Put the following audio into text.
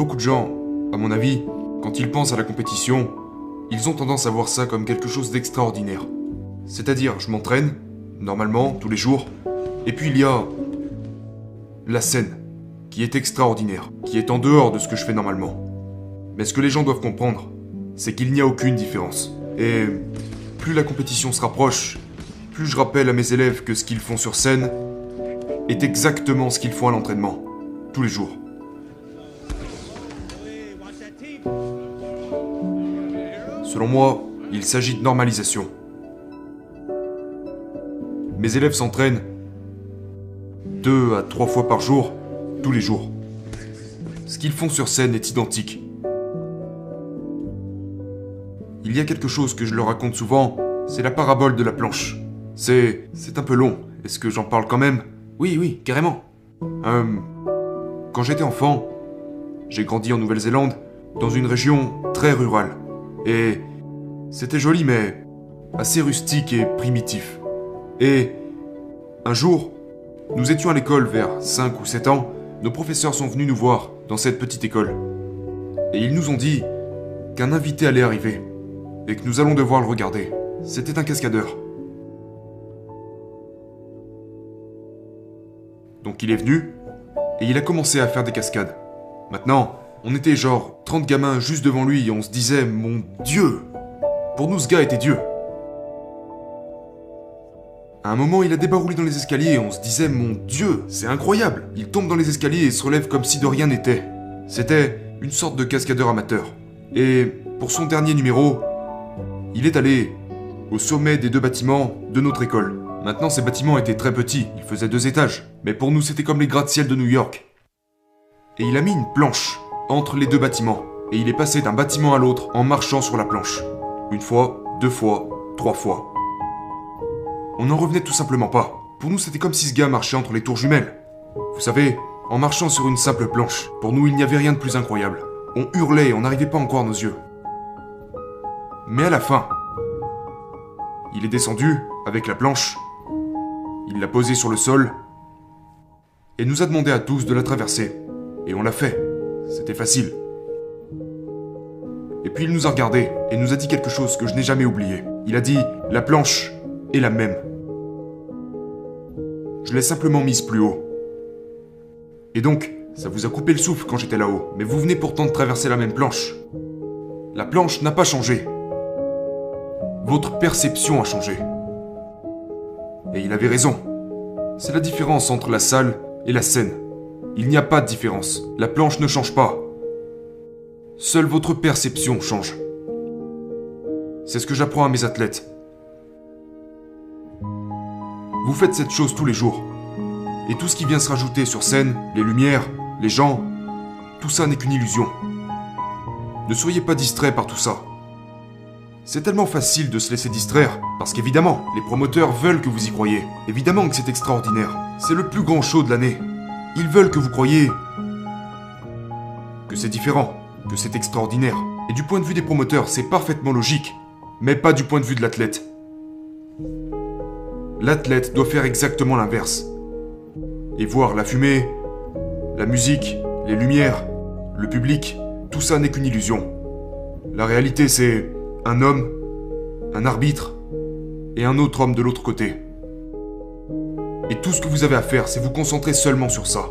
Beaucoup de gens, à mon avis, quand ils pensent à la compétition, ils ont tendance à voir ça comme quelque chose d'extraordinaire. C'est-à-dire, je m'entraîne, normalement, tous les jours, et puis il y a la scène, qui est extraordinaire, qui est en dehors de ce que je fais normalement. Mais ce que les gens doivent comprendre, c'est qu'il n'y a aucune différence. Et plus la compétition se rapproche, plus je rappelle à mes élèves que ce qu'ils font sur scène est exactement ce qu'ils font à l'entraînement, tous les jours. Selon moi, il s'agit de normalisation. Mes élèves s'entraînent 2 à 3 fois par jour, tous les jours. Ce qu'ils font sur scène est identique. Il y a quelque chose que je leur raconte souvent, c'est la parabole de la planche. C'est un peu long, est-ce que j'en parle quand même? Oui, carrément. Quand j'étais enfant, j'ai grandi en Nouvelle-Zélande, dans une région très rurale. Et c'était joli mais assez rustique et primitif. Et un jour, nous étions à l'école vers 5 ou 7 ans, nos professeurs sont venus nous voir dans cette petite école. Et ils nous ont dit qu'un invité allait arriver et que nous allons devoir le regarder. C'était un cascadeur. Donc il est venu et il a commencé à faire des cascades. Maintenant, on était genre 30 gamins juste devant lui et on se disait « Mon Dieu !» Pour nous, ce gars était Dieu. À un moment, il a débaroulé dans les escaliers et on se disait « Mon Dieu, c'est incroyable !» Il tombe dans les escaliers et se relève comme si de rien n'était. C'était une sorte de cascadeur amateur. Et pour son dernier numéro, il est allé au sommet des 2 bâtiments de notre école. Maintenant, ces bâtiments étaient très petits, ils faisaient 2 étages. Mais pour nous, c'était comme les gratte-ciel de New York. Et il a mis une planche entre les 2 bâtiments. Et il est passé d'un bâtiment à l'autre en marchant sur la planche. 1 fois, 2 fois, 3 fois. On n'en revenait tout simplement pas. Pour nous, c'était comme si ce gars marchait entre les tours jumelles. Vous savez, en marchant sur une simple planche, pour nous, il n'y avait rien de plus incroyable. On hurlait et on n'arrivait pas à en croire nos yeux. Mais à la fin, il est descendu avec la planche, il l'a posée sur le sol, et nous a demandé à tous de la traverser. Et on l'a fait. C'était facile. Et puis il nous a regardés et nous a dit quelque chose que je n'ai jamais oublié. Il a dit « La planche est la même. » Je l'ai simplement mise plus haut. Et donc, ça vous a coupé le souffle quand j'étais là-haut, mais vous venez pourtant de traverser la même planche. La planche n'a pas changé. Votre perception a changé. Et il avait raison. C'est la différence entre la salle et la scène. Il n'y a pas de différence. La planche ne change pas. Seule votre perception change. C'est ce que j'apprends à mes athlètes. Vous faites cette chose tous les jours. Et tout ce qui vient se rajouter sur scène, les lumières, les gens, tout ça n'est qu'une illusion. Ne soyez pas distraits par tout ça. C'est tellement facile de se laisser distraire, parce qu'évidemment, les promoteurs veulent que vous y croyiez. Évidemment que c'est extraordinaire. C'est le plus grand show de l'année. Ils veulent que vous croyiez que c'est différent, que c'est extraordinaire. Et du point de vue des promoteurs, c'est parfaitement logique, mais pas du point de vue de l'athlète. L'athlète doit faire exactement l'inverse. Et voir la fumée, la musique, les lumières, le public, tout ça n'est qu'une illusion. La réalité, c'est un homme, un arbitre et un autre homme de l'autre côté. Et tout ce que vous avez à faire, c'est vous concentrer seulement sur ça.